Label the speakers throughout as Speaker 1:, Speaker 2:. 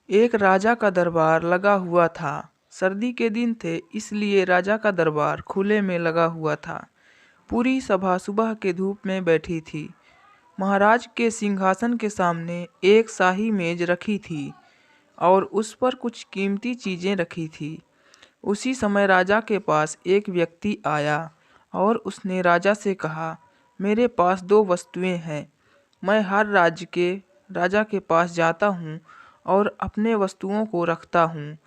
Speaker 1: एक राजा का दरबार लगा हुआ था। सर्दी के दिन थे, इसलिए राजा का दरबार खुले में लगा हुआ था। पूरी सभा सुबह के धूप में बैठी थी। महाराज के सिंहासन के सामने एक शाही मेज रखी थी और उस पर कुछ कीमती चीजें रखी थी। उसी समय राजा के पास एक व्यक्ति आया और उसने राजा से कहा, मेरे पास दो वस्तुएं हैं। मैं हर राज्य के राजा के पास जाता हूँ और अपने वस्तुओं को रखता हूँ,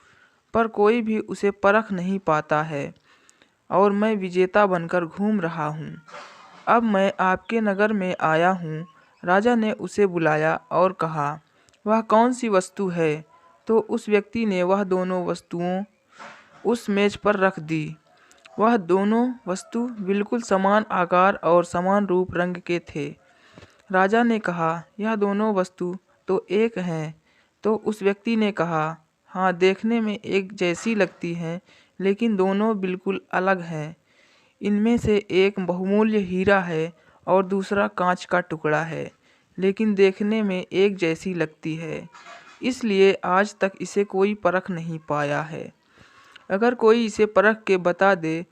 Speaker 1: पर कोई भी उसे परख नहीं पाता है और मैं विजेता बनकर घूम रहा हूँ। अब मैं आपके नगर में आया हूँ। राजा ने उसे बुलाया और कहा, वह कौन सी वस्तु है? तो उस व्यक्ति ने वह दोनों वस्तुओं उस मेज पर रख दी। वह दोनों वस्तु बिल्कुल समान आकार और समान रूप रंग के थे। राजा ने कहा, यह दोनों वस्तु तो एक हैं। तो उस व्यक्ति ने कहा, हाँ, देखने में एक जैसी लगती हैं, लेकिन दोनों बिल्कुल अलग हैं। इनमें से एक बहुमूल्य हीरा है और दूसरा कांच का टुकड़ा है, लेकिन देखने में एक जैसी लगती है, इसलिए आज तक इसे कोई परख नहीं पाया है। अगर कोई इसे परख के बता दे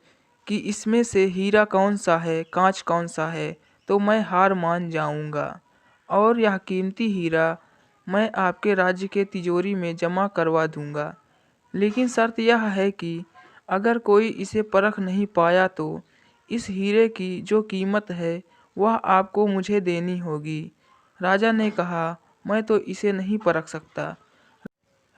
Speaker 1: कि इसमें से हीरा कौन सा है, कांच कौन सा है, तो मैं हार मान जाऊंगा और यह कीमती हीरा मैं आपके राज्य के तिजोरी में जमा करवा दूंगा। लेकिन शर्त यह है कि अगर कोई इसे परख नहीं पाया तो इस हीरे की जो कीमत है वह आपको मुझे देनी होगी। राजा ने कहा, मैं तो इसे नहीं परख सकता।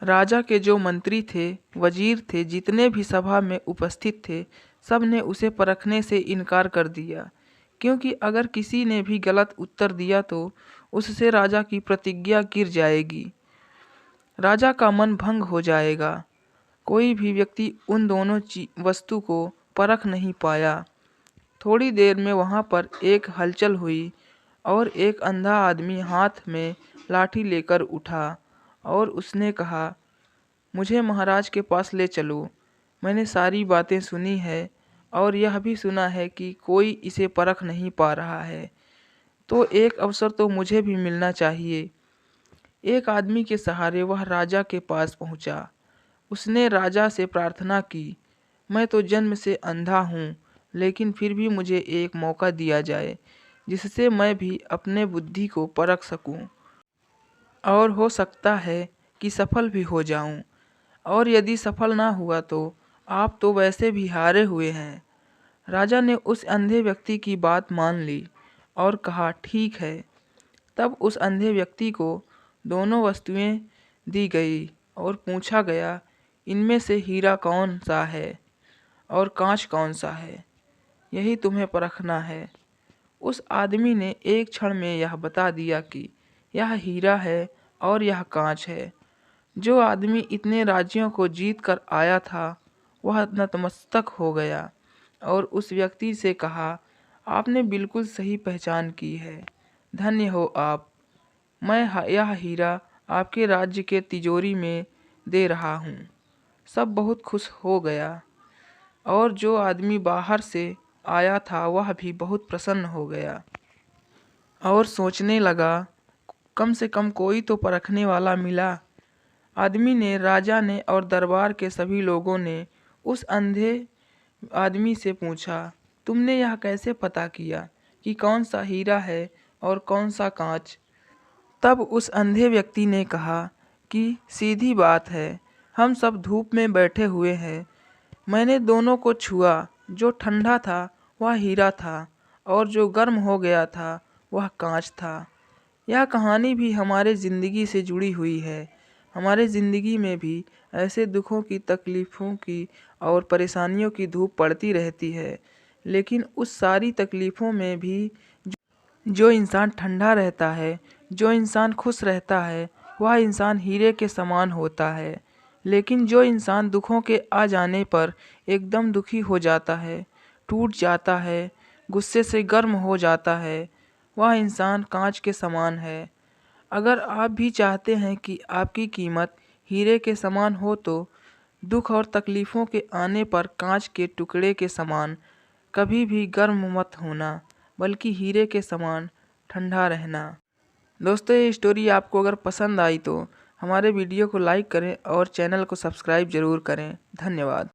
Speaker 1: राजा के जो मंत्री थे, वजीर थे, जितने भी सभा में उपस्थित थे, सब ने उसे परखने से इनकार कर दिया, क्योंकि अगर किसी ने भी गलत उत्तर दिया तो उससे राजा की प्रतिज्ञा गिर जाएगी, राजा का मन भंग हो जाएगा। कोई भी व्यक्ति उन दोनों वस्तु को परख नहीं पाया। थोड़ी देर में वहां पर एक हलचल हुई और एक अंधा आदमी हाथ में लाठी लेकर उठा और उसने कहा, मुझे महाराज के पास ले चलो। मैंने सारी बातें सुनी है और यह भी सुना है कि कोई इसे परख नहीं पा रहा है, तो एक अवसर तो मुझे भी मिलना चाहिए। एक आदमी के सहारे वह राजा के पास पहुंचा। उसने राजा से प्रार्थना की, मैं तो जन्म से अंधा हूँ, लेकिन फिर भी मुझे एक मौका दिया जाए जिससे मैं भी अपने बुद्धि को परख सकूं और हो सकता है कि सफल भी हो जाऊं। और यदि सफल ना हुआ तो आप तो वैसे भी हारे हुए हैं। राजा ने उस अंधे व्यक्ति की बात मान ली और कहा, ठीक है। तब उस अंधे व्यक्ति को दोनों वस्तुएं दी गई और पूछा गया, इनमें से हीरा कौन सा है और कांच कौन सा है, यही तुम्हें परखना है। उस आदमी ने एक क्षण में यह बता दिया कि यह हीरा है और यह कांच है। जो आदमी इतने राज्यों को जीत कर आया था वह नतमस्तक हो गया और उस व्यक्ति से कहा, आपने बिल्कुल सही पहचान की है, धन्य हो आप। मैं यह हीरा आपके राज्य के तिजोरी में दे रहा हूँ। सब बहुत खुश हो गया और जो आदमी बाहर से आया था वह भी बहुत प्रसन्न हो गया और सोचने लगा, कम से कम कोई तो परखने वाला मिला। आदमी ने, राजा ने और दरबार के सभी लोगों ने उस अंधे आदमी से पूछा, तुमने यह कैसे पता किया कि कौन सा हीरा है और कौन सा कांच? तब उस अंधे व्यक्ति ने कहा कि सीधी बात है, हम सब धूप में बैठे हुए हैं। मैंने दोनों को छुआ, जो ठंडा था वह हीरा था और जो गर्म हो गया था वह कांच था। यह कहानी भी हमारे ज़िंदगी से जुड़ी हुई है। हमारे ज़िंदगी में भी ऐसे दुखों की, तकलीफ़ों की और परेशानियों की धूप पड़ती रहती है, लेकिन उस सारी तकलीफ़ों में भी जो इंसान ठंडा रहता है, जो इंसान खुश रहता है, वह इंसान हीरे के समान होता है। लेकिन जो इंसान दुखों के आ जाने पर एकदम दुखी हो जाता है, टूट जाता है, गुस्से से गर्म हो जाता है, वह इंसान कांच के समान है। अगर आप भी चाहते हैं कि आपकी कीमत हीरे के समान हो तो दुख और तकलीफ़ों के आने पर कांच के टुकड़े के समान कभी भी गर्म मत होना, बल्कि हीरे के समान ठंडा रहना। दोस्तों, ये स्टोरी आपको अगर पसंद आई तो हमारे वीडियो को लाइक करें और चैनल को सब्सक्राइब ज़रूर करें। धन्यवाद।